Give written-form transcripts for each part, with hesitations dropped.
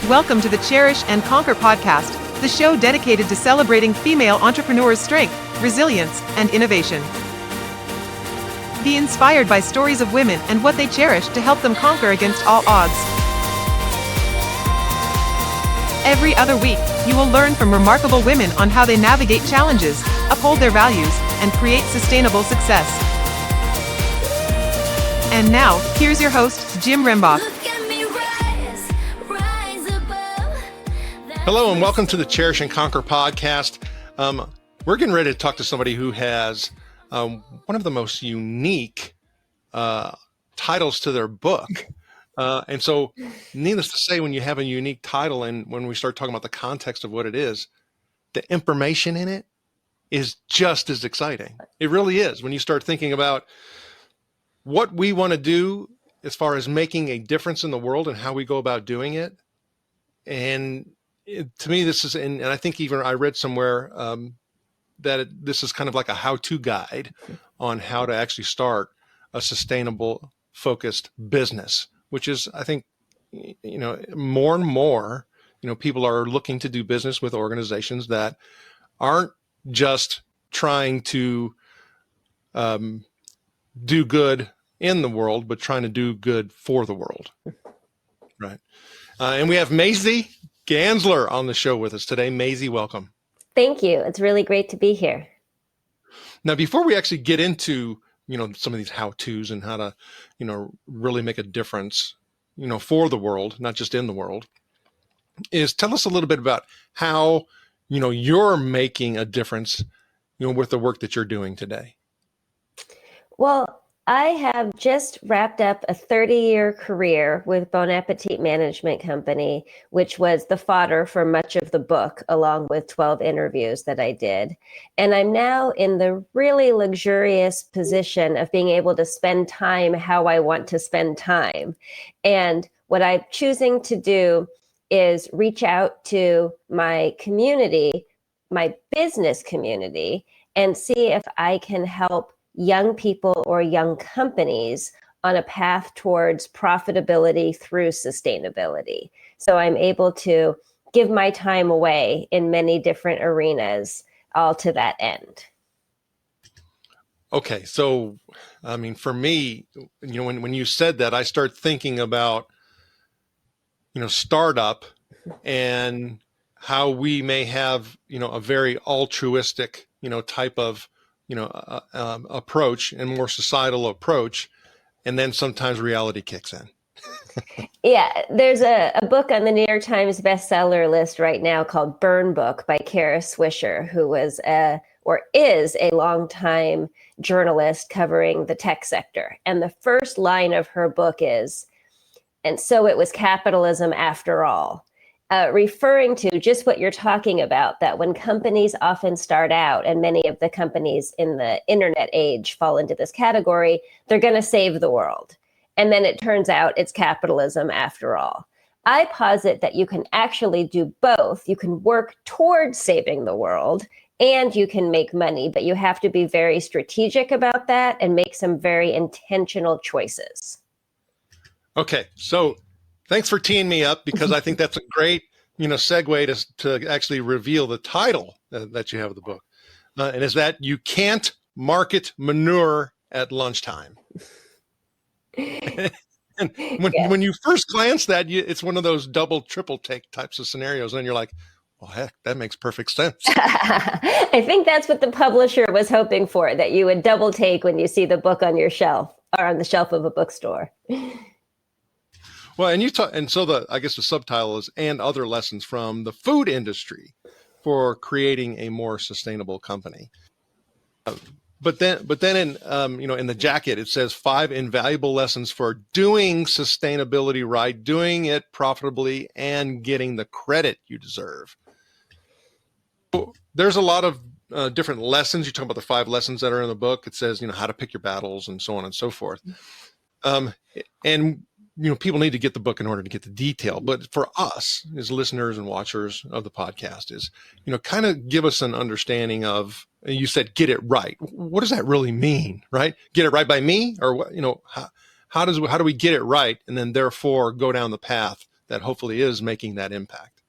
Welcome to the Cherish and Conquer podcast, the show dedicated to celebrating female entrepreneurs' strength, resilience, and innovation. Be inspired by stories of women and what they cherish to help them conquer against all odds. Every other week, you will learn from remarkable women on how they navigate challenges, uphold their values, and create sustainable success. And now, here's your host, Jim Rembach. Hello and welcome to the Cherish and Conquer podcast. We're getting ready to talk to somebody who has one of the most unique titles to their book. And so needless to say, when you have a unique title and when we start talking about the context of what it is, the information in it is just as exciting. It really is. When you start thinking about what we want to do as far as making a difference in the world and how we go about doing it. And to me, this is, and I think even I read somewhere this is kind of like a how-to guide on how to actually start a sustainable, focused business, which is, I think, more and more, people are looking to do business with organizations that aren't just trying to do good in the world, but trying to do good for the world, right? And we have Maisie Ganzler on the show with us today. Maisie, welcome. Thank you. It's really great to be here. Now, before we actually get into, some of these how-tos and how to, really make a difference, for the world, not just in the world, is tell us a little bit about how, you're making a difference, with the work that you're doing today. Well, I have just wrapped up a 30-year career with Bon Appetit Management Company, which was the fodder for much of the book, along with 12 interviews that I did. And I'm now in the really luxurious position of being able to spend time how I want to spend time. And what I'm choosing to do is reach out to my community, my business community, and see if I can help young people or young companies on a path towards profitability through sustainability. So I'm able to give my time away in many different arenas, all to that end. Okay. So, for me, when you said that, I start thinking about, startup and how we may have, a very altruistic, type of approach and more societal approach. And then sometimes reality kicks in. Yeah, there's a book on the New York Times bestseller list right now called Burn Book by Kara Swisher, who was is a longtime journalist covering the tech sector. And the first line of her book is, "And so it was capitalism after all." Referring to just what you're talking about, that when companies often start out, and many of the companies in the internet age fall into this category, they're going to save the world. And then it turns out it's capitalism after all. I posit that you can actually do both. You can work towards saving the world and you can make money, but you have to be very strategic about that and make some very intentional choices. Okay. So thanks for teeing me up, because I think that's a great, segue to actually reveal the title that you have of the book. And is that You Can't Market Manure at Lunchtime. And when you first glance that, it's one of those double, triple take types of scenarios. And you're like, well, heck, that makes perfect sense. I think that's what the publisher was hoping for, that you would double take when you see the book on your shelf or on the shelf of a bookstore. Well, and so I guess the subtitle is "And Other Lessons from the Food Industry for Creating a More Sustainable Company." But then in in the jacket it says 5 invaluable lessons for doing sustainability right, doing it profitably, and getting the credit you deserve. There's a lot of different lessons. You talk about the 5 lessons that are in the book. It says how to pick your battles and so on and so forth. And people need to get the book in order to get the detail. But for us as listeners and watchers of the podcast is, kind of give us an understanding of, you said, get it right. What does that really mean, right? Get it right by me, or what, how do we get it right? And then therefore go down the path that hopefully is making that impact?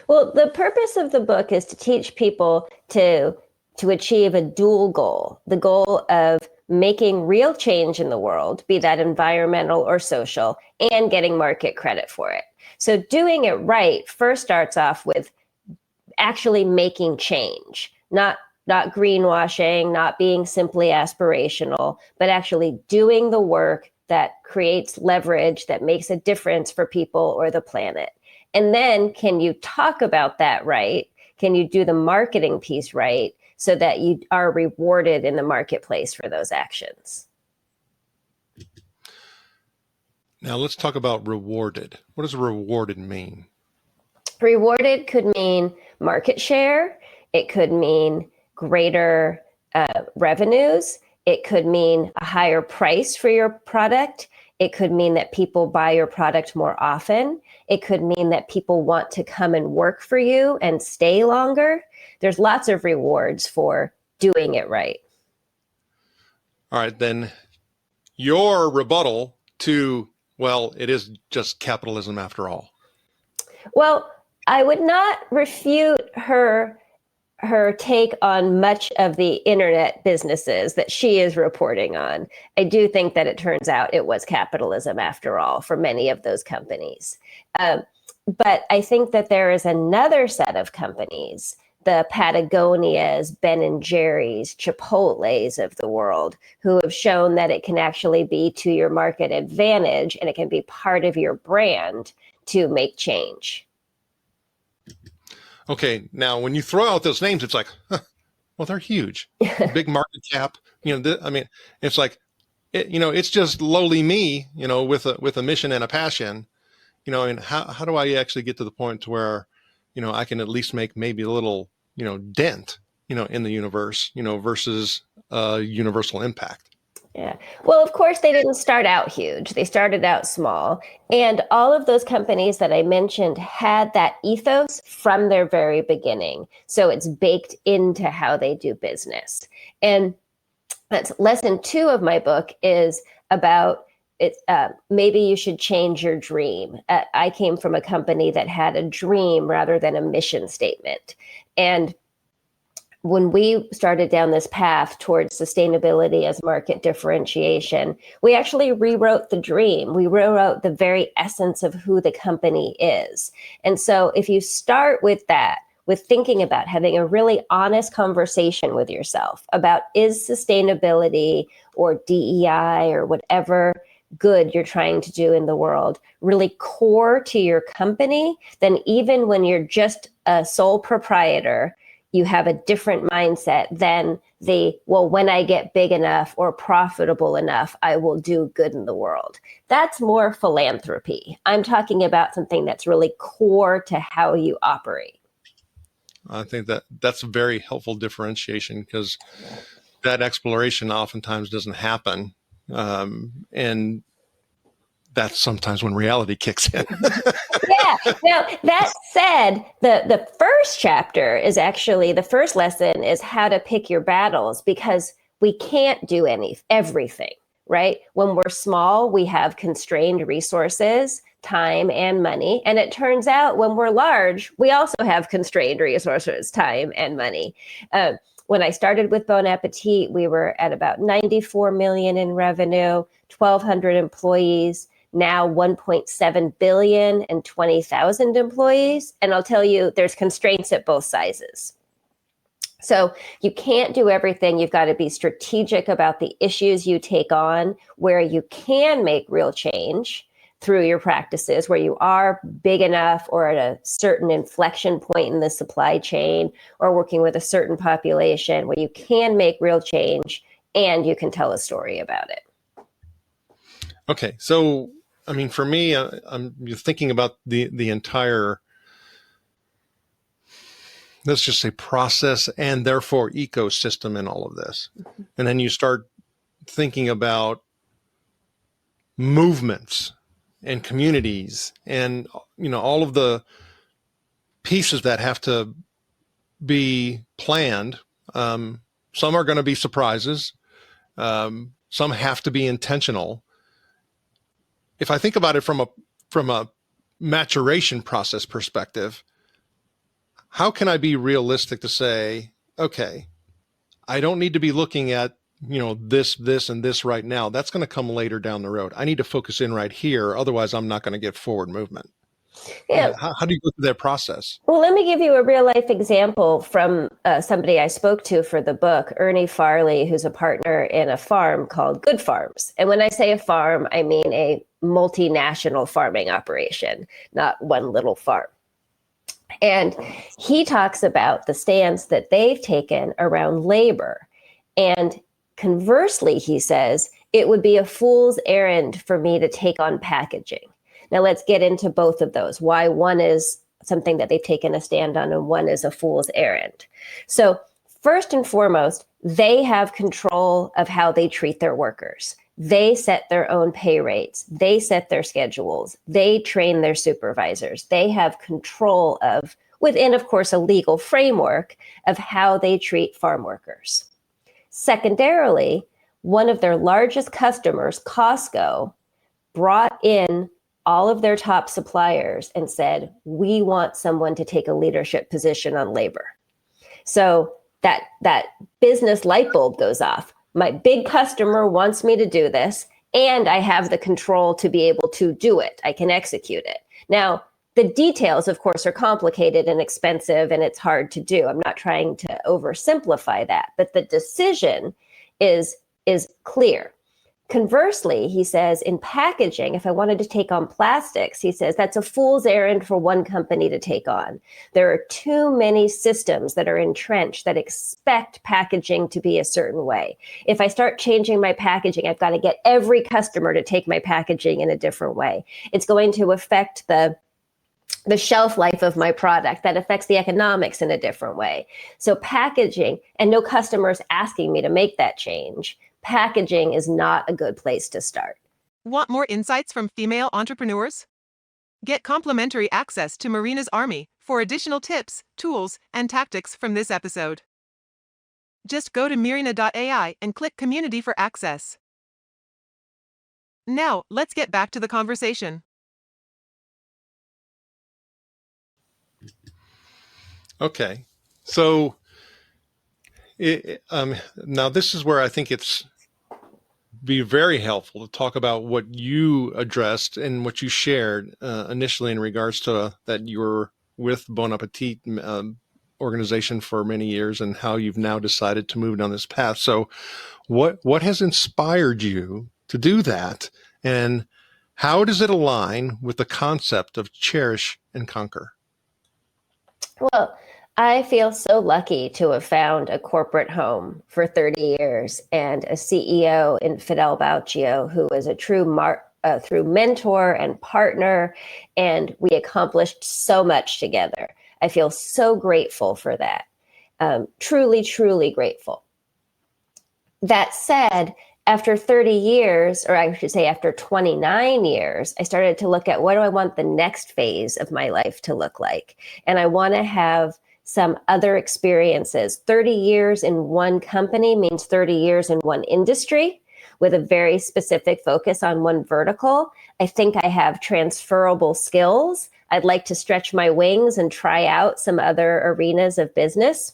Well, the purpose of the book is to teach people to achieve a dual goal, the goal of making real change in the world, be that environmental or social, and getting market credit for it. So doing it right first starts off with actually making change, not greenwashing, not being simply aspirational, but actually doing the work that creates leverage, that makes a difference for people or the planet. And then can you talk about that right? Can you do the marketing piece right so that you are rewarded in the marketplace for those actions? Now let's talk about rewarded. What does rewarded mean? Rewarded could mean market share. It could mean greater revenues. It could mean a higher price for your product. It could mean that people buy your product more often. It could mean that people want to come and work for you and stay longer. There's lots of rewards for doing it right. All right, then your rebuttal to, well, it is just capitalism after all. Well, I would not refute her take on much of the internet businesses that she is reporting on. I do think that it turns out it was capitalism after all for many of those companies. But I think that there is another set of companies, the Patagonias, Ben and Jerry's, Chipotle's of the world, who have shown that it can actually be to your market advantage and it can be part of your brand to make change. Okay, now when you throw out those names, it's like, well, they're huge, big market cap. I mean, it's like, it's just lowly me, with a mission and a passion, and how do I actually get to the point to where, I can at least make maybe a little, dent, in the universe, versus universal impact. Yeah. Well, of course, they didn't start out huge. They started out small. And all of those companies that I mentioned had that ethos from their very beginning. So it's baked into how they do business. And that's lesson 2 of my book is about maybe you should change your dream. I came from a company that had a dream rather than a mission statement. And when we started down this path towards sustainability as market differentiation, we actually rewrote the dream. We rewrote the very essence of who the company is. And so if you start with that, with thinking about having a really honest conversation with yourself about is sustainability or DEI or whatever good you're trying to do in the world really core to your company, then even when you're just a sole proprietor, you have a different mindset than when I get big enough or profitable enough, I will do good in the world. That's more philanthropy. I'm talking about something that's really core to how you operate. I think that's a very helpful differentiation because that exploration oftentimes doesn't happen. And that's sometimes when reality kicks in. Yeah. Now, that said, the first chapter is actually, the first lesson is how to pick your battles because we can't do everything, right? When we're small, we have constrained resources, time and money. And it turns out when we're large, we also have constrained resources, time and money. When I started with Bon Appetit, we were at about 94 million in revenue, 1,200 employees. Now 1.7 billion and 20,000 employees. And I'll tell you, there's constraints at both sizes. So you can't do everything. You've got to be strategic about the issues you take on, where you can make real change through your practices, where you are big enough or at a certain inflection point in the supply chain or working with a certain population where you can make real change and you can tell a story about it. Okay, so I mean, for me, I'm thinking about the entire, let's just say, process and therefore ecosystem in all of this, and then you start thinking about movements and communities, and all of the pieces that have to be planned. Some are going to be surprises. Some have to be intentional. If I think about it from a maturation process perspective, how can I be realistic to say, okay, I don't need to be looking at, this, and this right now. That's going to come later down the road. I need to focus in right here. Otherwise, I'm not going to get forward movement. Yeah. How do you go through that process? Well, let me give you a real life example from somebody I spoke to for the book, Ernie Farley, who's a partner in a farm called Good Farms. And when I say a farm, I mean a multinational farming operation, not one little farm. And he talks about the stance that they've taken around labor. And conversely, he says, it would be a fool's errand for me to take on packaging. Now, let's get into both of those, why one is something that they've taken a stand on and one is a fool's errand. So first and foremost, they have control of how they treat their workers. They set their own pay rates. They set their schedules. They train their supervisors. They have control of, within, of course, a legal framework of how they treat farm workers. Secondarily, one of their largest customers, Costco, brought in all of their top suppliers and said, we want someone to take a leadership position on labor. So that business light bulb goes off. My big customer wants me to do this, and I have the control to be able to do it. I can execute it. Now, the details, of course, are complicated and expensive, and it's hard to do. I'm not trying to oversimplify that, but the decision is clear. Conversely, he says, in packaging, if I wanted to take on plastics, he says, that's a fool's errand for one company to take on. There are too many systems that are entrenched that expect packaging to be a certain way. If I start changing my packaging, I've got to get every customer to take my packaging in a different way. It's going to affect the shelf life of my product. That affects the economics in a different way. So packaging, and no customers asking me to make that change, packaging is not a good place to start. Want more insights from female entrepreneurs? Get complimentary access to Marina's Army for additional tips, tools, and tactics from this episode. Just go to Mirina.ai and click Community for access. Now, let's get back to the conversation. Okay. So now this is where I think it's be very helpful to talk about what you addressed and what you shared initially in regards to that you were with Bon Appetit organization for many years and how you've now decided to move down this path. So what has inspired you to do that, and how does it align with the concept of cherish and conquer? Well, I feel so lucky to have found a corporate home for 30 years and a CEO in Fidel Bauchio, who is a true mentor and partner, and we accomplished so much together. I feel so grateful for that. Truly, truly grateful. That said, after 30 years, or I should say after 29 years, I started to look at what do I want the next phase of my life to look like? And I want to have some other experiences. 30 years in one company means 30 years in one industry with a very specific focus on one vertical. I think I have transferable skills. I'd like to stretch my wings and try out some other arenas of business.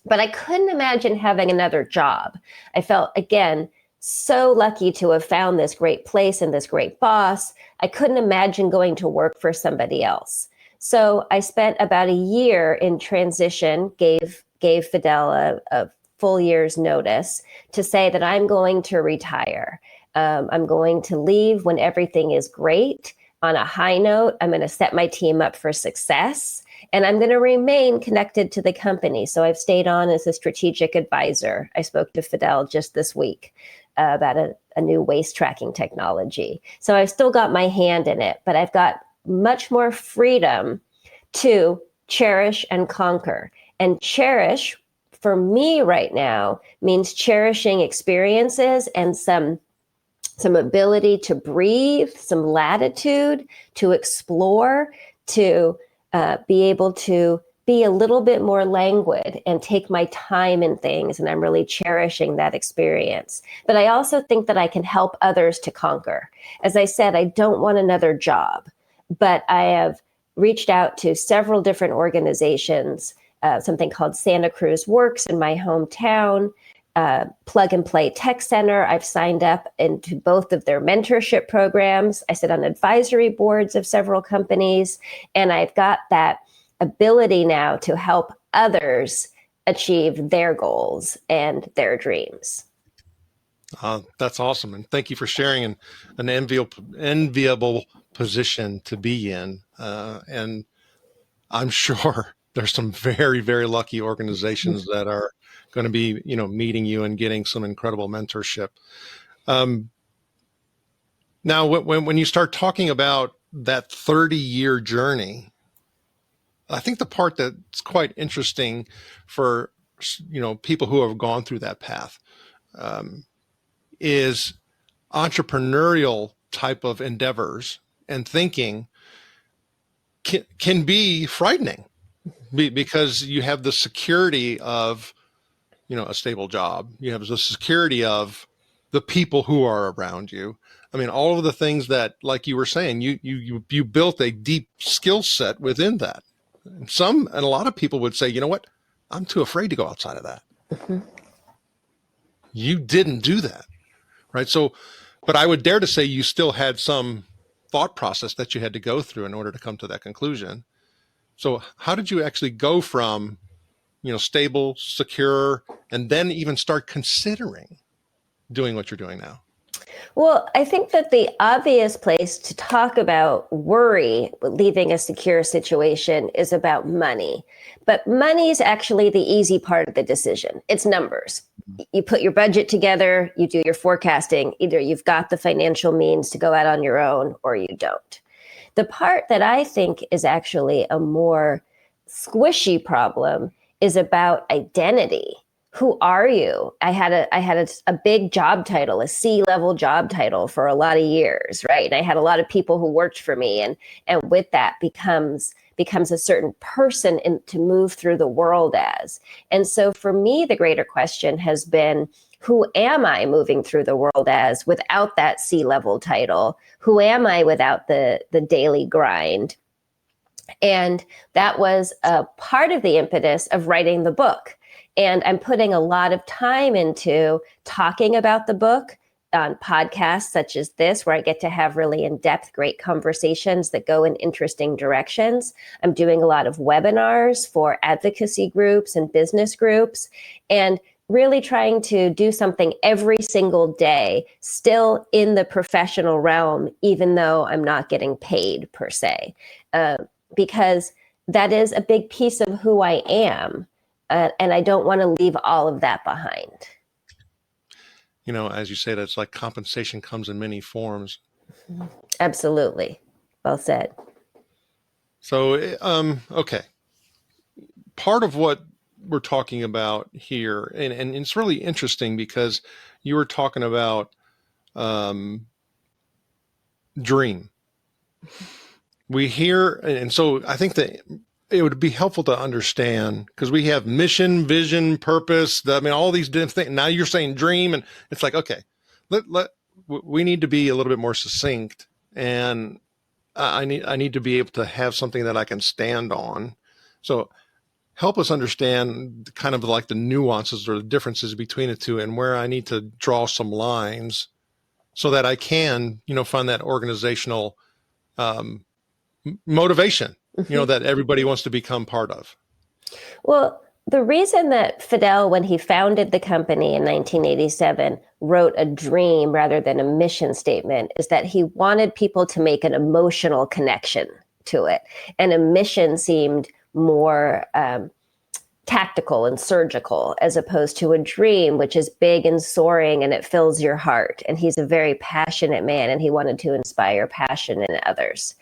But I couldn't imagine having another job. I felt, again, so lucky to have found this great place and this great boss. I couldn't imagine going to work for somebody else. So I spent about a year in transition, gave Fidel a full year's notice to say that I'm going to retire. I'm going to leave when everything is great. On a high note, I'm going to set my team up for success, and I'm going to remain connected to the company. So I've stayed on as a strategic advisor. I spoke to Fidel just this week about a new waste tracking technology. So I've still got my hand in it, but I've got much more freedom to cherish and conquer. And cherish, for me right now, means cherishing experiences and some ability to breathe, some latitude, to explore, to be able to be a little bit more languid and take my time in things. And I'm really cherishing that experience. But I also think that I can help others to conquer. As I said, I don't want another job. but I have reached out to several different organizations, something called Santa Cruz Works in my hometown, Plug and Play Tech Center. I've signed up into both of their mentorship programs. I sit on advisory boards of several companies, and I've got that ability now to help others achieve their goals and their dreams. That's awesome. And thank you for sharing an enviable position to be in. And I'm sure there's some very, very lucky organizations that are going to be, meeting you and getting some incredible mentorship. Now, when you start talking about that 30-year journey, I think the part that's quite interesting for, people who have gone through that path, is entrepreneurial type of endeavors and thinking can be frightening because you have the security of, a stable job. You have the security of the people who are around you. I mean, all of the things that, like you were saying, you built a deep skill set within that. And a lot of people would say, you know what? I'm too afraid to go outside of that. Mm-hmm. You didn't do that. Right. So, but I would dare to say you still had some thought process that you had to go through in order to come to that conclusion. So how did you actually go from, stable, secure, and then even start considering doing what you're doing now? Well, I think that the obvious place to talk about worry leaving a secure situation is about money. But money is actually the easy part of the decision. It's numbers. You put your budget together, you do your forecasting. Either you've got the financial means to go out on your own or you don't. The part that I think is actually a more squishy problem is about identity. Who are you? I had a big job title, a C-level job title for a lot of years, right? And I had a lot of people who worked for me, and with that becomes a certain person to move through the world as. And so for me, the greater question has been, who am I moving through the world as without that C-level title? Who am I without the daily grind? And that was a part of the impetus of writing the book. And I'm putting a lot of time into talking about the book on podcasts such as this, where I get to have really in-depth, great conversations that go in interesting directions. I'm doing a lot of webinars for advocacy groups and business groups, and really trying to do something every single day, still in the professional realm, even though I'm not getting paid per se, because that is a big piece of who I am. And I don't want to leave all of that behind. As you said, it's like compensation comes in many forms. Absolutely. Well said. So, okay. Part of what we're talking about here, and it's really interesting because you were talking about dream. We hear, and so I think that it would be helpful to understand, because we have mission, vision, purpose. All these different things. Now you're saying dream, and it's like, okay, we need to be a little bit more succinct, and I need to be able to have something that I can stand on. So help us understand kind of like the nuances or the differences between the two, and where I need to draw some lines so that I can, find that organizational motivation, that everybody wants to become part of. Well, the reason that Fidel, when he founded the company in 1987, wrote a dream rather than a mission statement is that he wanted people to make an emotional connection to it. And a mission seemed more tactical and surgical, as opposed to a dream, which is big and soaring and it fills your heart. And he's a very passionate man, and he wanted to inspire passion in others.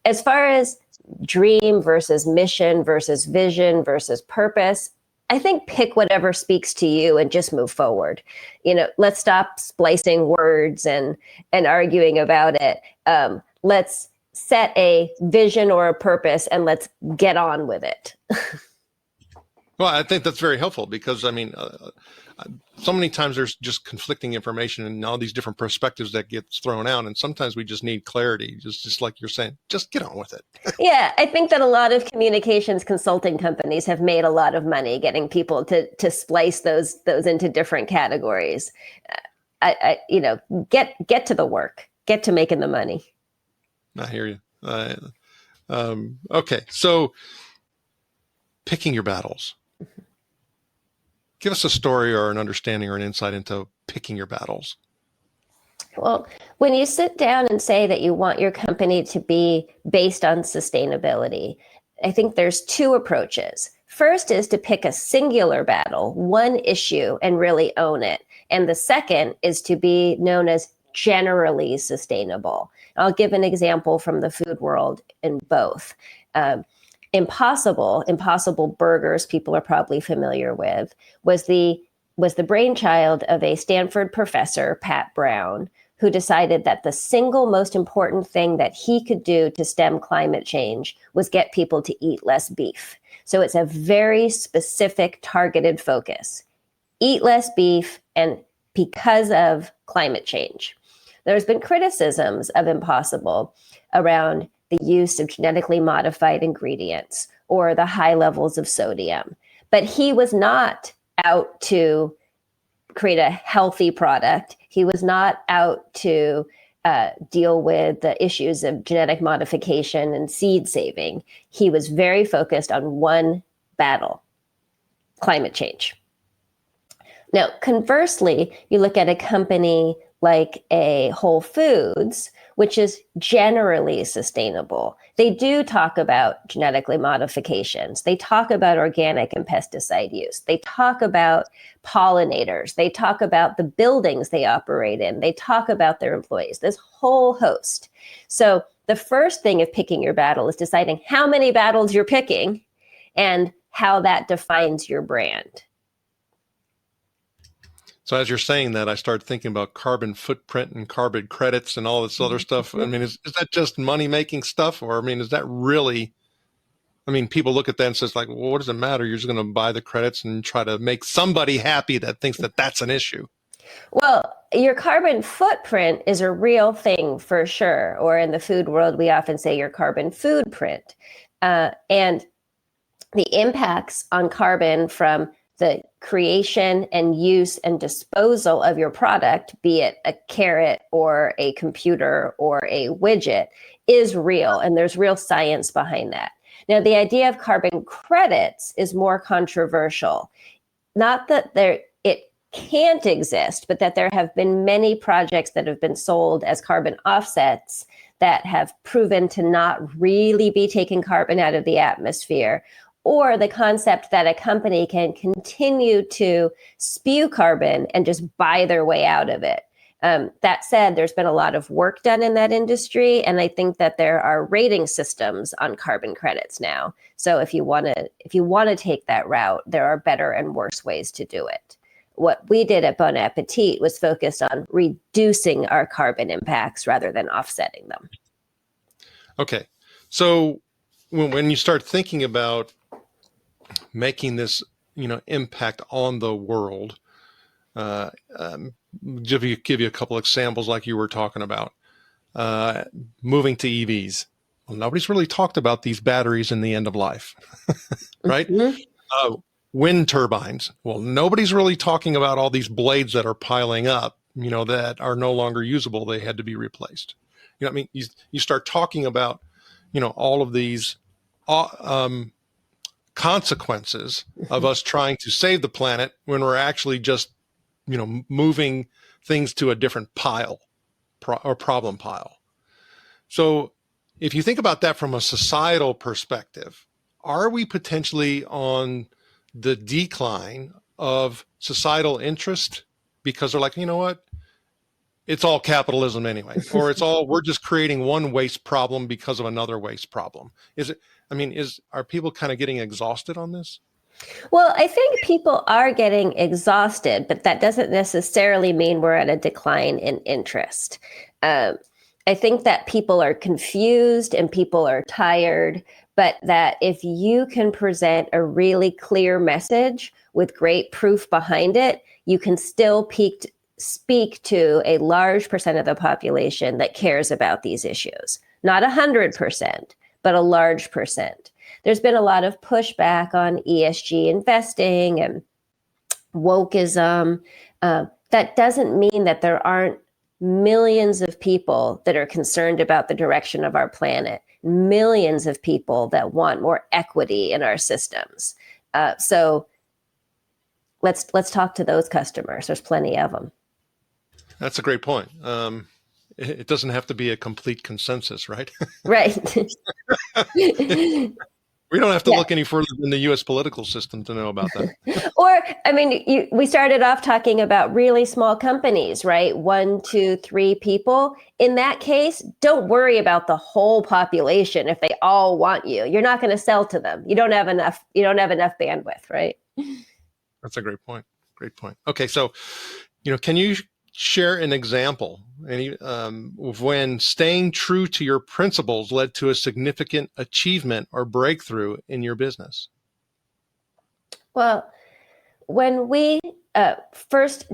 As far as dream versus mission versus vision versus purpose, I think pick whatever speaks to you and just move forward. Let's stop splicing words and arguing about it. Let's set a vision or a purpose and let's get on with it. Well, I think that's very helpful because, I mean, so many times there's just conflicting information and all these different perspectives that gets thrown out. And sometimes we just need clarity, just like you're saying, just get on with it. Yeah, I think that a lot of communications consulting companies have made a lot of money getting people to splice those into different categories. Get to the work, get to making the money. I hear you. Okay, so picking your battles. Give us a story or an understanding or an insight into picking your battles. Well, when you sit down and say that you want your company to be based on sustainability, I think there's two approaches. First is to pick a singular battle, one issue, and really own it. And the second is to be known as generally sustainable. I'll give an example from the food world in both. Impossible Burgers, people are probably familiar with, was the brainchild of a Stanford professor, Pat Brown, who decided that the single most important thing that he could do to stem climate change was get people to eat less beef. So it's a very specific, targeted focus. Eat less beef, and because of climate change. There's been criticisms of Impossible around the use of genetically modified ingredients or the high levels of sodium. But he was not out to create a healthy product. He was not out to deal with the issues of genetic modification and seed saving. He was very focused on one battle, climate change. Now, conversely, you look at a company like a Whole Foods, which is generally sustainable. They do talk about genetically modifications. They talk about organic and pesticide use. They talk about pollinators. They talk about the buildings they operate in. They talk about their employees, this whole host. So the first thing of picking your battle is deciding how many battles you're picking and how that defines your brand. So as you're saying that, I started thinking about carbon footprint and carbon credits and all this other stuff. I mean, is that just money-making stuff? Or, I mean, is that really, I mean, people look at that and says like, well, what does it matter? You're just going to buy the credits and try to make somebody happy that thinks that that's an issue. Well, your carbon footprint is a real thing for sure. Or in the food world, we often say your carbon food print. And the impacts on carbon from the creation and use and disposal of your product, be it a carrot or a computer or a widget, is real. And there's real science behind that. Now, the idea of carbon credits is more controversial. Not that it can't exist, but that there have been many projects that have been sold as carbon offsets that have proven to not really be taking carbon out of the atmosphere, or the concept that a company can continue to spew carbon and just buy their way out of it. That said, there's been a lot of work done in that industry, and I think that there are rating systems on carbon credits now. So if you want to take that route, there are better and worse ways to do it. What we did at Bon Appetit was focused on reducing our carbon impacts rather than offsetting them. Okay, so when you start thinking about making this, impact on the world, give you a couple examples like you were talking about. Moving to EVs. Well, nobody's really talked about these batteries in the end of life, right? Mm-hmm. Wind turbines. Well, nobody's really talking about all these blades that are piling up, that are no longer usable. They had to be replaced. I mean, you start talking about, all of these consequences of us trying to save the planet when we're actually just, moving things to a different pile or problem pile. So if you think about that from a societal perspective, are we potentially on the decline of societal interest because they're like, you know what? It's all capitalism anyway, or we're just creating one waste problem because of another waste problem. Are people kind of getting exhausted on this? Well, I think people are getting exhausted, but that doesn't necessarily mean we're at a decline in interest. I think that people are confused and people are tired, but that if you can present a really clear message with great proof behind it, you can still speak to a large percent of the population that cares about these issues. Not 100%, but a large percent. There's been a lot of pushback on ESG investing and wokeism. That doesn't mean that there aren't millions of people that are concerned about the direction of our planet, millions of people that want more equity in our systems. So let's talk to those customers. There's plenty of them. That's a great point. It doesn't have to be a complete consensus, right? Right. We don't have to look any further than the U.S. political system to know about that. Or, I mean, we started off talking about really small companies, right? 1, 2, 3 people. In that case, don't worry about the whole population if they all want you. You're not going to sell to them. You don't have enough bandwidth, right? That's a great point. Great point. Okay, so, can you share an example of when staying true to your principles led to a significant achievement or breakthrough in your business? Well, when we first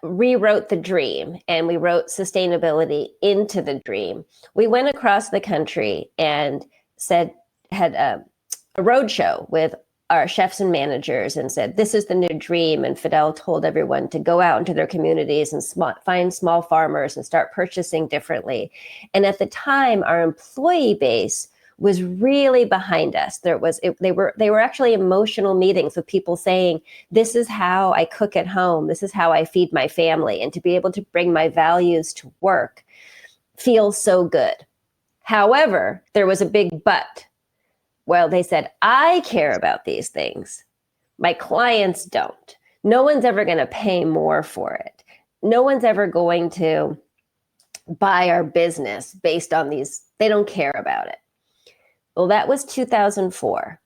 rewrote the dream and we wrote sustainability into the dream, we went across the country and had a roadshow with our chefs and managers and said, this is the new dream. And Fidel told everyone to go out into their communities and find small farmers and start purchasing differently. And at the time, our employee base was really behind us. They were actually emotional meetings with people saying, this is how I cook at home. This is how I feed my family. And to be able to bring my values to work feels so good. However, there was a big but. Well, they said, I care about these things. My clients don't. No one's ever going to pay more for it. No one's ever going to buy our business based on these. They don't care about it. Well, that was 2004.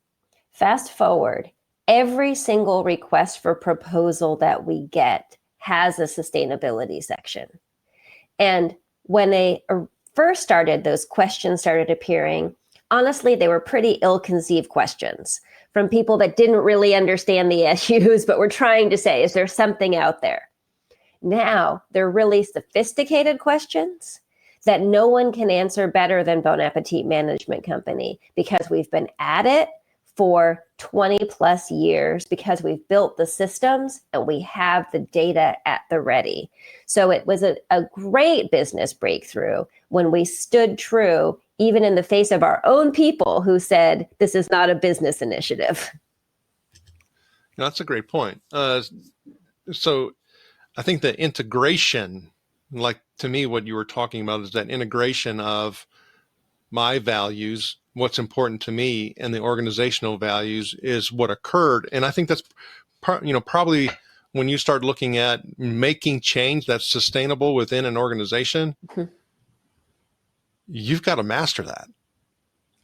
Fast forward, every single request for proposal that we get has a sustainability section. And when they first started, those questions started appearing. Honestly, they were pretty ill-conceived questions from people that didn't really understand the issues, but were trying to say, is there something out there? Now, they're really sophisticated questions that no one can answer better than Bon Appetit Management Company, because we've been at it for 20 plus years, because we've built the systems and we have the data at the ready. So it was a great business breakthrough when we stood true, even in the face of our own people who said, this is not a business initiative. That's a great point. So I think the integration, like to me, what you were talking about is that integration of my values, what's important to me, and the organizational values is what occurred. And I think that's, probably when you start looking at making change that's sustainable within an organization, you've got to master that.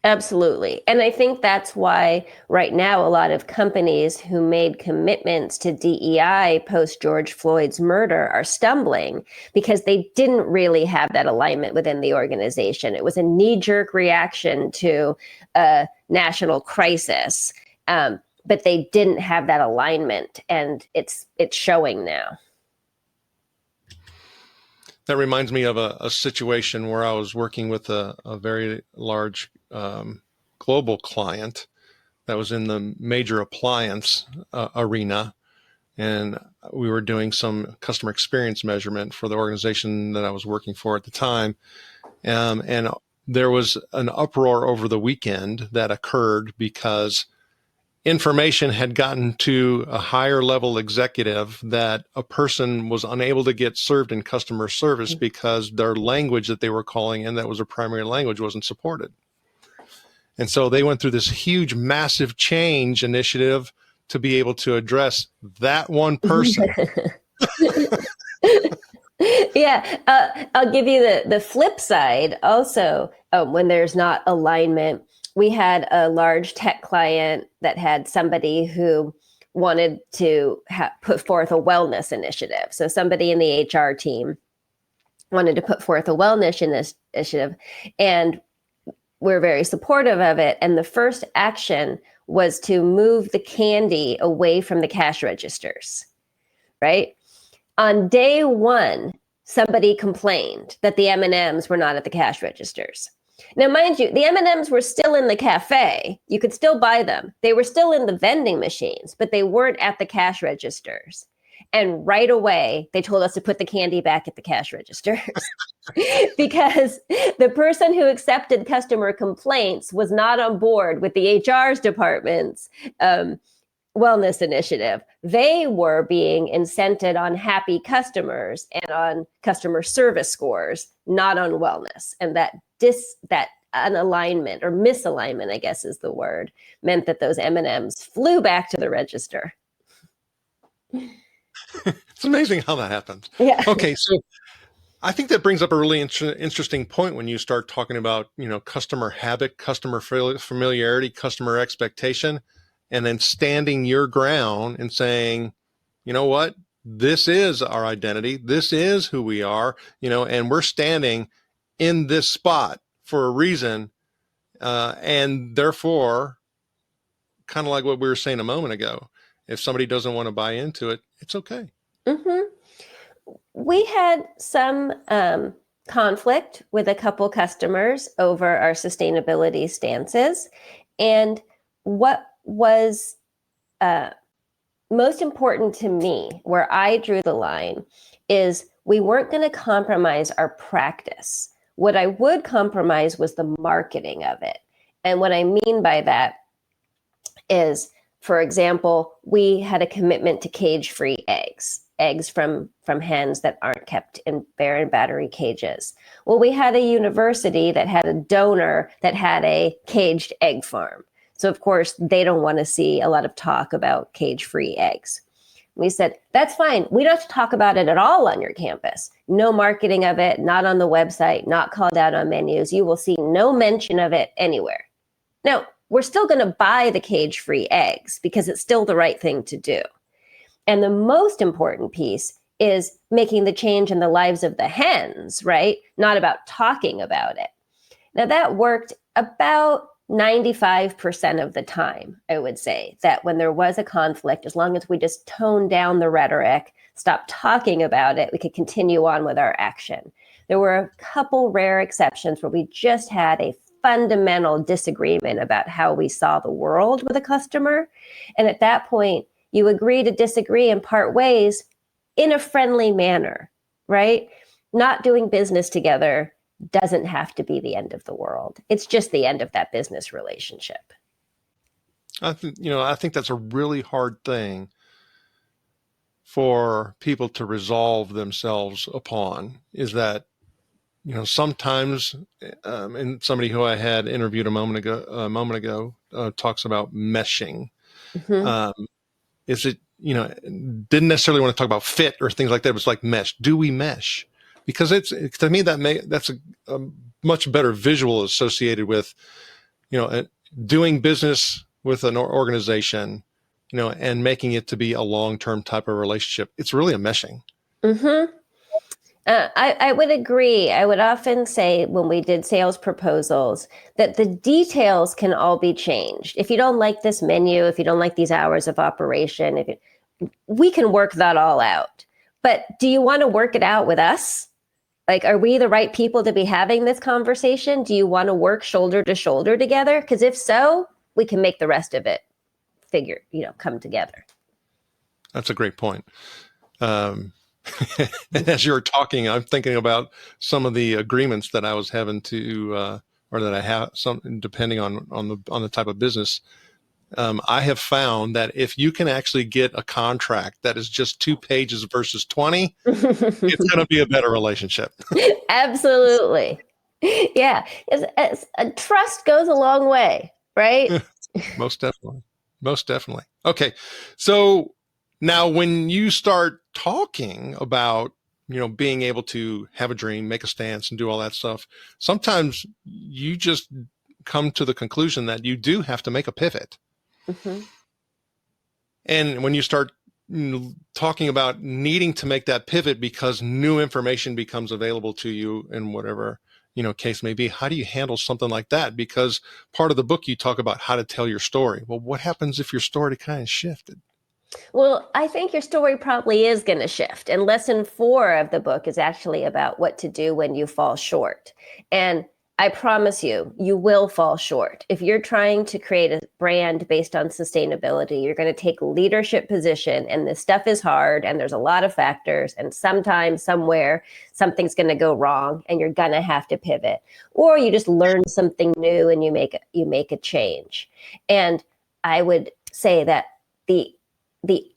Absolutely. And I think that's why right now a lot of companies who made commitments to DEI post George Floyd's murder are stumbling, because they didn't really have that alignment within the organization. It was a knee-jerk reaction to a national crisis, but they didn't have that alignment, and it's showing now. That reminds me of a situation where I was working with a very large global client that was in the major appliance arena. And we were doing some customer experience measurement for the organization that I was working for at the time. And there was an uproar over the weekend that occurred because information had gotten to a higher level executive that a person was unable to get served in customer service because their language that they were calling in, that was a primary language, wasn't supported. And so they went through this huge, massive change initiative to be able to address that one person. Yeah, I'll give you the flip side also. When there's not alignment, we had a large tech client that had somebody who wanted to put forth a wellness initiative. So somebody in the HR team wanted to put forth a wellness initiative. And we're very supportive of it. And the first action was to move the candy away from the cash registers, right? On day one, somebody complained that the M&Ms were not at the cash registers. Now, mind you, the M&Ms were still in the cafe. You could still buy them. They were still in the vending machines, but they weren't at the cash registers. And right away, they told us to put the candy back at the cash registers because the person who accepted customer complaints was not on board with the HR's department's wellness initiative. They were being incented on happy customers and on customer service scores, not on wellness. And that unalignment or misalignment, I guess is the word, meant that those M&Ms flew back to the register. It's amazing how that happens. Yeah. Okay, so I think that brings up a really interesting point when you start talking about, customer habit, customer familiarity, customer expectation, and then standing your ground and saying, you know what, this is our identity. This is who we are, and we're standing in this spot for a reason. And therefore, kind of like what we were saying a moment ago, if somebody doesn't want to buy into it, it's okay. Mm-hmm. We had some conflict with a couple customers over our sustainability stances. And what was most important to me, where I drew the line, is we weren't going to compromise our practice. What I would compromise was the marketing of it. And what I mean by that is, for example, we had a commitment to cage-free eggs from hens that aren't kept in bear and battery cages. Well, we had a university that had a donor that had a caged egg farm. So, of course, they don't want to see a lot of talk about cage-free eggs. We said, that's fine. We don't have to talk about it at all on your campus. No marketing of it, not on the website, not called out on menus. You will see no mention of it anywhere. Now, we're still going to buy the cage-free eggs because it's still the right thing to do. And the most important piece is making the change in the lives of the hens, right? Not about talking about it. Now, that worked about 95% of the time, I would say, that when there was a conflict, as long as we just toned down the rhetoric, stopped talking about it, we could continue on with our action. There were a couple rare exceptions where we just had a fundamental disagreement about how we saw the world with a customer. And at that point, you agree to disagree and part ways in a friendly manner, right? Not doing business together doesn't have to be the end of the world. It's just the end of that business relationship. I think that's a really hard thing for people to resolve themselves upon, is that, sometimes, and somebody who I had interviewed a moment ago talks about meshing. Mm-hmm. Is it, didn't necessarily want to talk about fit or things like that. It was like mesh. Do we mesh? Because to me, that's a much better visual associated with, doing business with an organization, and making it to be a long-term type of relationship. It's really a meshing. Mm-hmm. I would agree. I would often say when we did sales proposals that the details can all be changed. If you don't like this menu, if you don't like these hours of operation, we can work that all out. But do you want to work it out with us? Like, are we the right people to be having this conversation? Do you want to work shoulder to shoulder together? Because if so, we can make the rest of it come together. That's a great point. And as you're talking, I'm thinking about some of the agreements that I was having to, or that I have, some depending on the type of business. I have found that if you can actually get a contract that is just 2 pages versus 20, it's going to be a better relationship. Absolutely. Yeah. Trust goes a long way, right? Most definitely. Okay. So now when you start talking about, being able to have a dream, make a stance, and do all that stuff, sometimes you just come to the conclusion that you do have to make a pivot. Mm-hmm. And when you start talking about needing to make that pivot because new information becomes available to you and whatever, case may be. How do you handle something like that? Because part of the book, you talk about how to tell your story. Well, what happens if your story kind of shifted? Well, I think your story probably is going to shift. And lesson 4 of the book is actually about what to do when you fall short. And I promise you, you will fall short. If you're trying to create a brand based on sustainability, you're going to take a leadership position, and this stuff is hard, and there's a lot of factors, and sometimes, somewhere, something's going to go wrong, and you're going to have to pivot. Or you just learn something new and you make a change. And I would say that the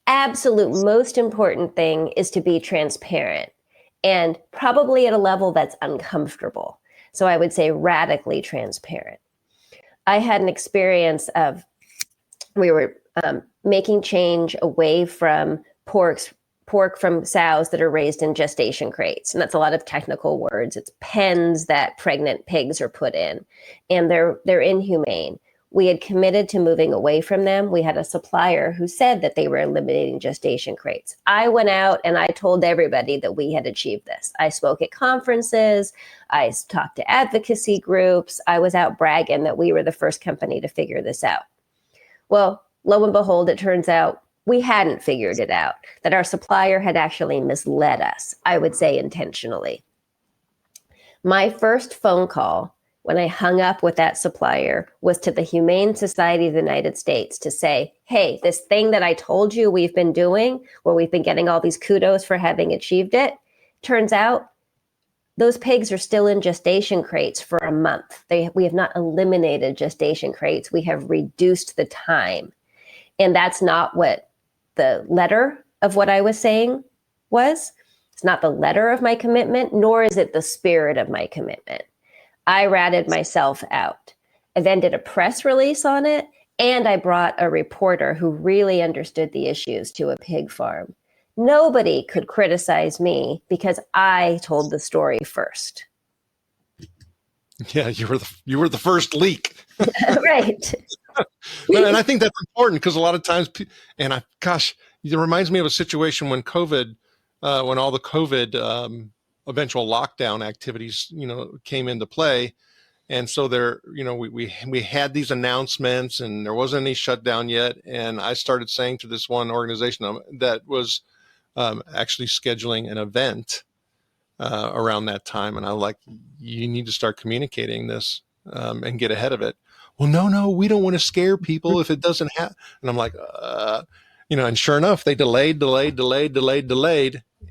absolute most important thing is to be transparent, and probably at a level that's uncomfortable. So I would say radically transparent. I had an experience of, we were making change away from pork from sows that are raised in gestation crates. And that's a lot of technical words. It's pens that pregnant pigs are put in, and they're inhumane. We had committed to moving away from them. We had a supplier who said that they were eliminating gestation crates. I went out and I told everybody that we had achieved this. I spoke at conferences. I talked to advocacy groups. I was out bragging that we were the first company to figure this out. Well, lo and behold, it turns out we hadn't figured it out, that our supplier had actually misled us, I would say intentionally. My first phone call when I hung up with that supplier was to the Humane Society of the United States to say, hey, this thing that I told you we've been doing, where we've been getting all these kudos for having achieved it, turns out those pigs are still in gestation crates for a month. We have not eliminated gestation crates. We have reduced the time. And that's not what the letter of what I was saying was. It's not the letter of my commitment, nor is it the spirit of my commitment. I ratted myself out. I then did a press release on it, and I brought a reporter who really understood the issues to a pig farm. Nobody could criticize me because I told the story first. Yeah, you were the first leak. Right. And I think that's important because a lot of times, it reminds me of a situation when COVID, when all the COVID eventual lockdown activities, came into play. And so we had these announcements and there wasn't any shutdown yet. And I started saying to this one organization that was actually scheduling an event around that time. And I'm like, you need to start communicating this and get ahead of it. Well, no, we don't want to scare people if it doesn't happen. And I'm like, and sure enough, they delayed.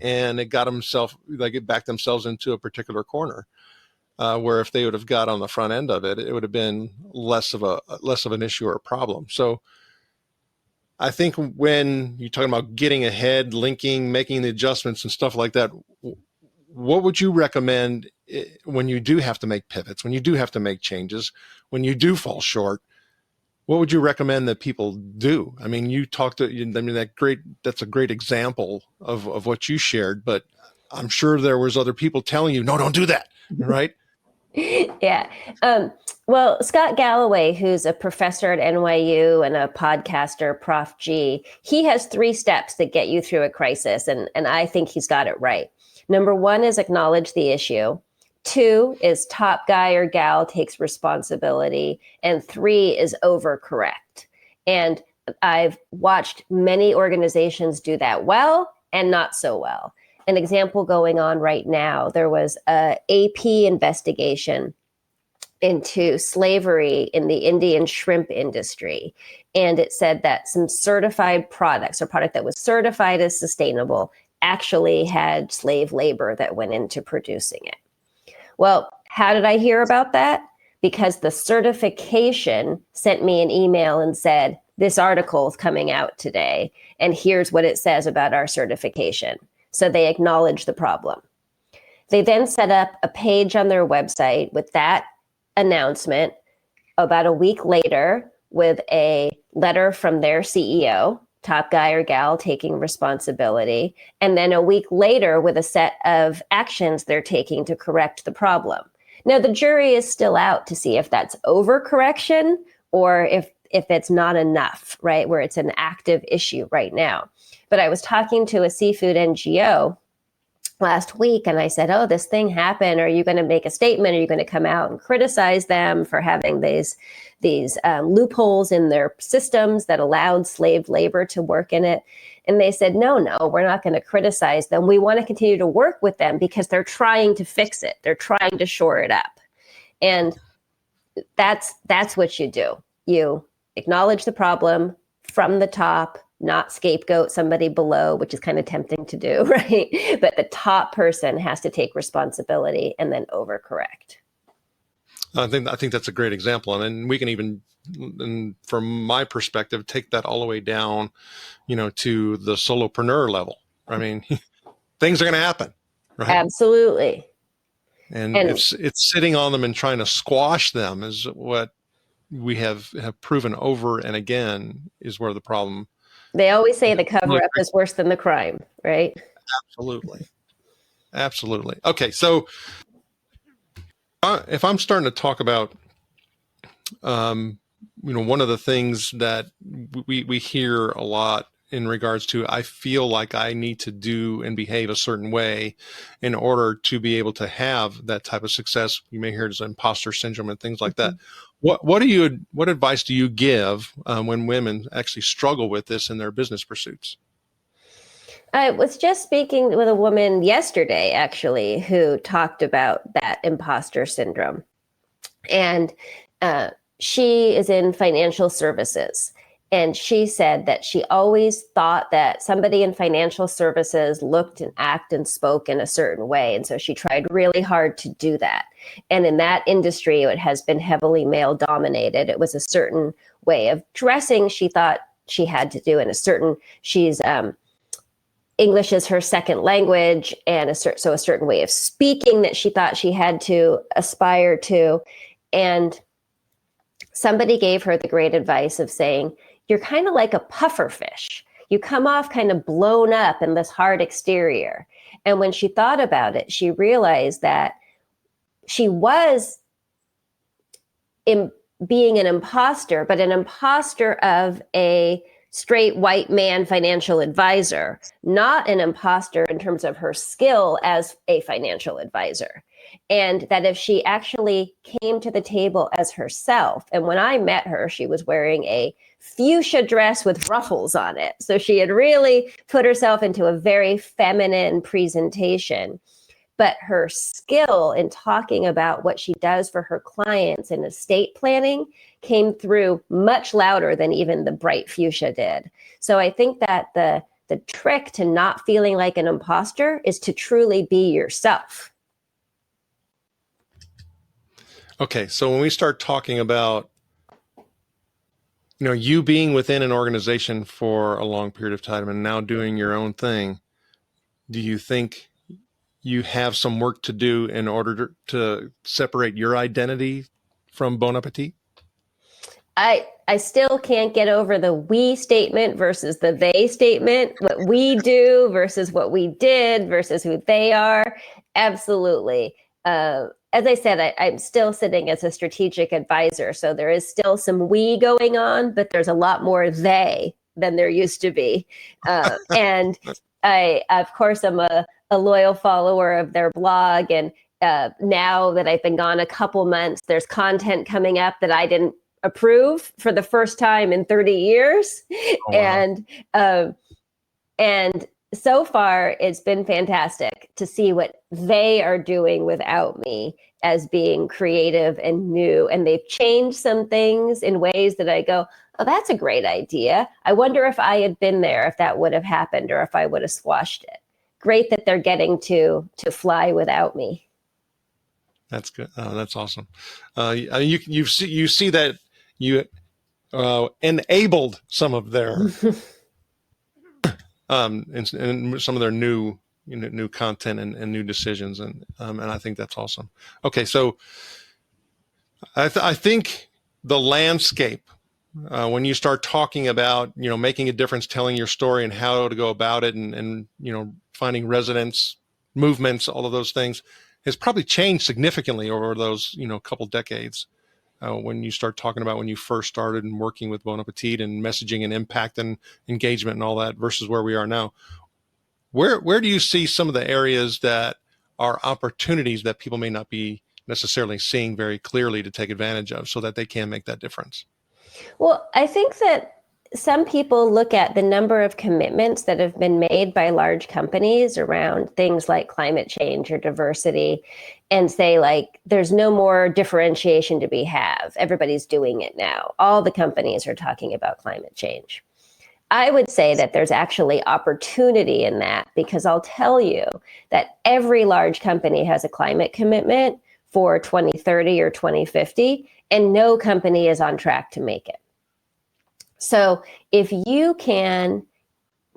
And it backed themselves into a particular corner where if they would have got on the front end of it, it would have been less of an issue or a problem. So I think when you're talking about getting ahead, linking, making the adjustments and stuff like that, what would you recommend when you do have to make pivots, when you do have to make changes, when you do fall short? What would you recommend that people do? I mean, that's a great example of what you shared, but I'm sure there was other people telling you, no, don't do that, right? Yeah. Well, Scott Galloway, who's a professor at NYU and a podcaster, Prof G, he has 3 steps that get you through a crisis. And I think he's got it right. Number 1 is acknowledge the issue. 2 is top guy or gal takes responsibility. And 3 is overcorrect. And I've watched many organizations do that well and not so well. An example going on right now, there was a AP investigation into slavery in the Indian shrimp industry. And it said that some certified products, or product that was certified as sustainable, actually had slave labor that went into producing it. Well, how did I hear about that? Because the certification sent me an email and said, this article is coming out today, and here's what it says about our certification. So they acknowledge the problem. They then set up a page on their website with that announcement about a week later with a letter from their CEO, top guy or gal taking responsibility, and then a week later with a set of actions they're taking to correct the problem. Now, the jury is still out to see if that's overcorrection or if it's not enough, right, where it's an active issue right now. But I was talking to a seafood NGO last week, and I said, "Oh, this thing happened. Are you going to make a statement? Are you going to come out and criticize them for having these loopholes in their systems that allowed slave labor to work in it?" And they said, no, we're not going to criticize them. We want to continue to work with them because they're trying to fix it. They're trying to shore it up. And that's what you do. You acknowledge the problem from the top, not scapegoat somebody below, which is kind of tempting to do, right? But the top person has to take responsibility and then overcorrect. I think that's a great example, and we can even, and from my perspective, take that all the way down, to the solopreneur level. I mean, things are going to happen, right? Absolutely. And it's sitting on them and trying to squash them is what we have proven over and again is where the problem. They always say the cover up is worse than the crime, right? Absolutely. Okay, so if I'm starting to talk about, one of the things that we hear a lot in regards to, I feel like I need to do and behave a certain way in order to be able to have that type of success. You may hear it as imposter syndrome and things like that. What advice do you give when women actually struggle with this in their business pursuits? I was just speaking with a woman yesterday, actually, who talked about that imposter syndrome. And she is in financial services. And she said that she always thought that somebody in financial services looked and acted and spoke in a certain way. And so she tried really hard to do that. And in that industry, it has been heavily male dominated. It was a certain way of dressing she thought she had to do, and she's English is her second language, and a certain way of speaking that she thought she had to aspire to. And somebody gave her the great advice of saying, you're kind of like a puffer fish. You come off kind of blown up in this hard exterior. And when she thought about it, she realized that she was being an imposter, but an imposter of a straight white man financial advisor, not an imposter in terms of her skill as a financial advisor. And that if she actually came to the table as herself, and when I met her, she was wearing a fuchsia dress with ruffles on it. So she had really put herself into a very feminine presentation. But her skill in talking about what she does for her clients in estate planning came through much louder than even the bright fuchsia did. So I think that the trick to not feeling like an imposter is to truly be yourself. Okay, so when we start talking about, you being within an organization for a long period of time and now doing your own thing, do you think you have some work to do in order to separate your identity from Bon Appetit? I still can't get over the we statement versus the they statement, what we do versus what we did versus who they are. Absolutely. As I said, I'm still sitting as a strategic advisor. So there is still some we going on, but there's a lot more they than there used to be. And I, of course, I'm a loyal follower of their blog. And now that I've been gone a couple months, there's content coming up that I didn't approve for the first time in 30 years. Oh, wow. And so far, it's been fantastic to see what they are doing without me as being creative and new. And they've changed some things in ways that I go, oh, that's a great idea. I wonder if I had been there, if that would have happened, or if I would have squashed it. Great that they're getting to fly without me. That's good. That's awesome. You see that you enabled some of their and some of their new content and new decisions, and I think that's awesome. Okay, so I think the landscape when you start talking about making a difference, telling your story, and how to go about it, and finding resonance, movements, all of those things, has probably changed significantly over those couple decades. When you start talking about when you first started and working with Bon Appetit and messaging and impact and engagement and all that versus where we are now, Where do you see some of the areas that are opportunities that people may not be necessarily seeing very clearly to take advantage of so that they can make that difference? Well, I think that some people look at the number of commitments that have been made by large companies around things like climate change or diversity and say, like, there's no more differentiation to be have. Everybody's doing it now. All the companies are talking about climate change. I would say that there's actually opportunity in that, because I'll tell you that every large company has a climate commitment for 2030 or 2050, and no company is on track to make it. So if you can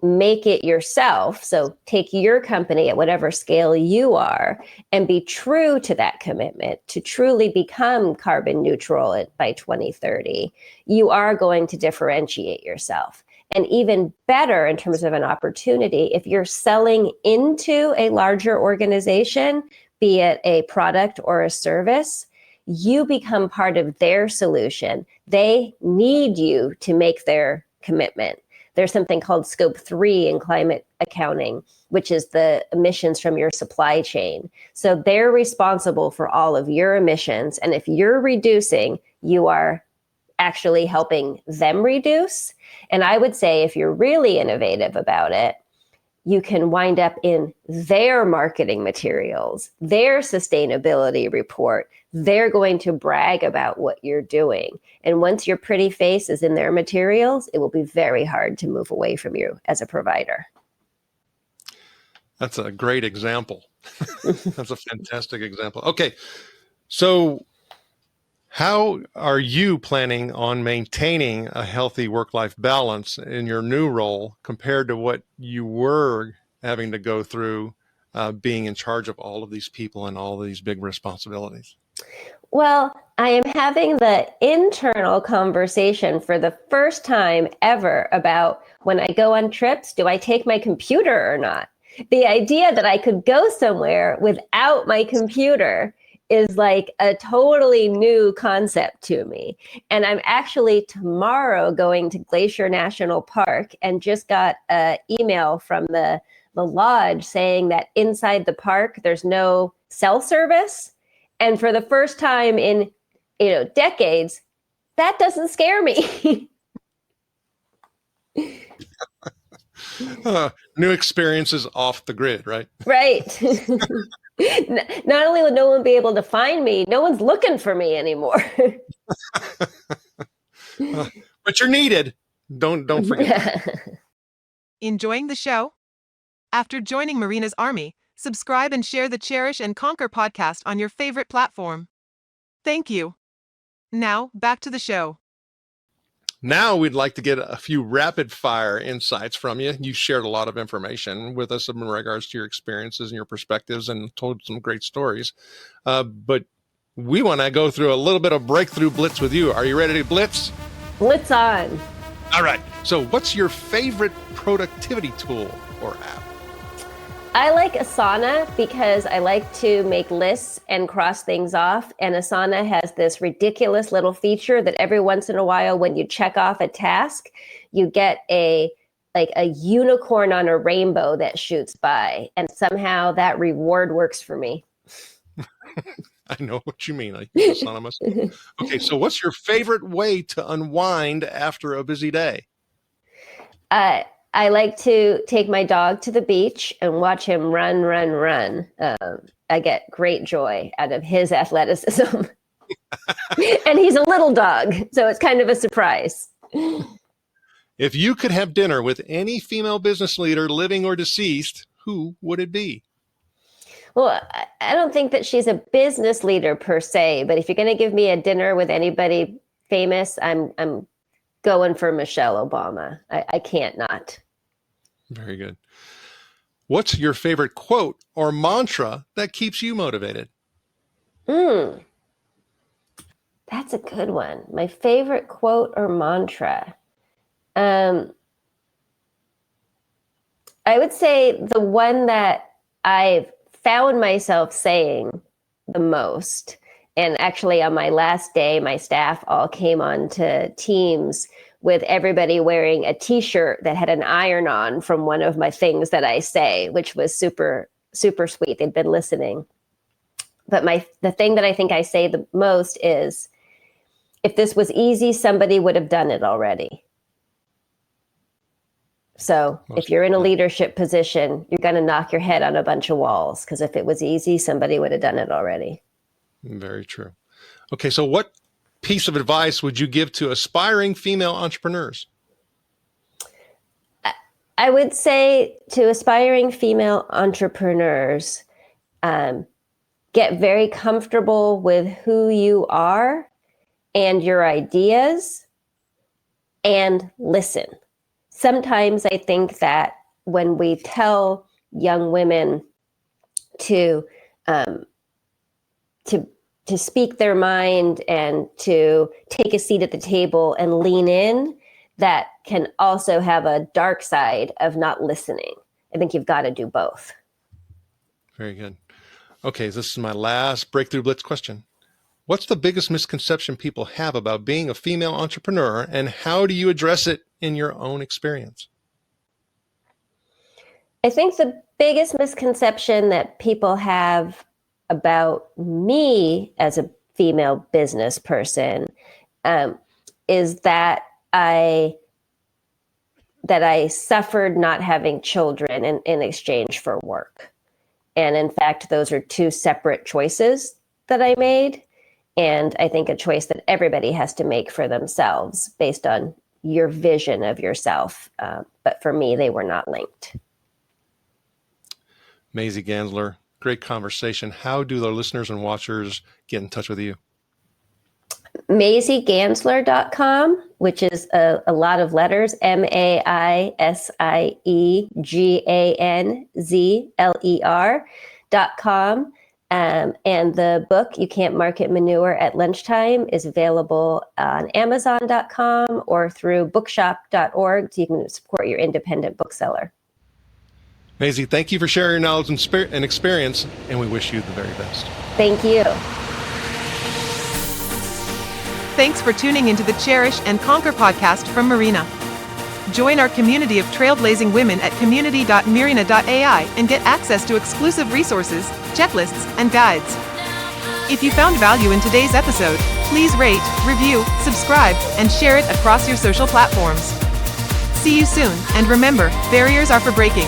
make it yourself, so take your company at whatever scale you are and be true to that commitment to truly become carbon neutral by 2030, you are going to differentiate yourself. And even better in terms of an opportunity, if you're selling into a larger organization, be it a product or a service, you become part of their solution. They need you to make their commitment. There's something called Scope 3 in climate accounting, which is the emissions from your supply chain. So they're responsible for all of your emissions. And if you're reducing, you are actually helping them reduce. And I would say if you're really innovative about it, you can wind up in their marketing materials, their sustainability report. They're going to brag about what you're doing. And once your pretty face is in their materials, it will be very hard to move away from you as a provider. That's a great example. That's a fantastic example. Okay, so how are you planning on maintaining a healthy work-life balance in your new role compared to what you were having to go through being in charge of all of these people and all of these big responsibilities? Well, I am having the internal conversation for the first time ever about when I go on trips, do I take my computer or not? The idea that I could go somewhere without my computer is like a totally new concept to me. And I'm actually tomorrow going to Glacier National Park and just got an email from the lodge saying that inside the park, there's no cell service. And for the first time in, decades, that doesn't scare me. New experiences off the grid, right? Right. Not only would no one be able to find me, no one's looking for me anymore. But you're needed. Don't forget. Enjoying the show? After joining Marina's Army, subscribe and share the Cherish and Conquer podcast on your favorite platform. Thank you. Now, back to the show. Now we'd like to get a few rapid fire insights from you. You shared a lot of information with us in regards to your experiences and your perspectives and told some great stories. But we want to go through a little bit of breakthrough blitz with you. Are you ready to blitz? Blitz on. All right. So what's your favorite productivity tool or app? I like Asana because I like to make lists and cross things off. And Asana has this ridiculous little feature that every once in a while, when you check off a task, you get a unicorn on a rainbow that shoots by. And somehow that reward works for me. I know what you mean. I use Asana myself. Okay, so what's your favorite way to unwind after a busy day? I like to take my dog to the beach and watch him run. I get great joy out of his athleticism. And he's a little dog, so it's kind of a surprise. If you could have dinner with any female business leader, living or deceased, who would it be? Well, I don't think that she's a business leader per se, but if you're going to give me a dinner with anybody famous, I'm going for Michelle Obama. I can't not. Very good. What's your favorite quote or mantra that keeps you motivated? That's a good one. My favorite quote or mantra. I would say the one that I've found myself saying the most And actually, on my last day, my staff all came on to Teams with everybody wearing a T-shirt that had an iron on from one of my things that I say, which was super, super sweet. They'd been listening. But the thing that I think I say the most is, if this was easy, somebody would have done it already. So if you're in a leadership position, you're going to knock your head on a bunch of walls, because if it was easy, somebody would have done it already. Very true. Okay, so what piece of advice would you give to aspiring female entrepreneurs? I would say to aspiring female entrepreneurs, get very comfortable with who you are and your ideas, and listen. Sometimes I think that when we tell young women to speak their mind and to take a seat at the table and lean in, that can also have a dark side of not listening. I think you've got to do both. Very good. Okay, this is my last Breakthrough Blitz question. What's the biggest misconception people have about being a female entrepreneur, and how do you address it in your own experience? I think the biggest misconception that people have about me as a female business person is that I suffered not having children in exchange for work. And in fact, those are two separate choices that I made. And I think a choice that everybody has to make for themselves based on your vision of yourself. But for me, they were not linked. Maisie Ganzler, great conversation. How do the listeners and watchers get in touch with you? MaisieGanzler.com, which is a lot of letters, MaisieGanzler.com. And the book, You Can't Market Manure at Lunchtime, is available on Amazon.com or through bookshop.org, so you can support your independent bookseller. Maisie, thank you for sharing your knowledge and experience, and we wish you the very best. Thank you. Thanks for tuning into the Cherish and Conquer podcast from Marina. Join our community of trailblazing women at community.marina.ai and get access to exclusive resources, checklists, and guides. If you found value in today's episode, please rate, review, subscribe, and share it across your social platforms. See you soon, and remember, barriers are for breaking.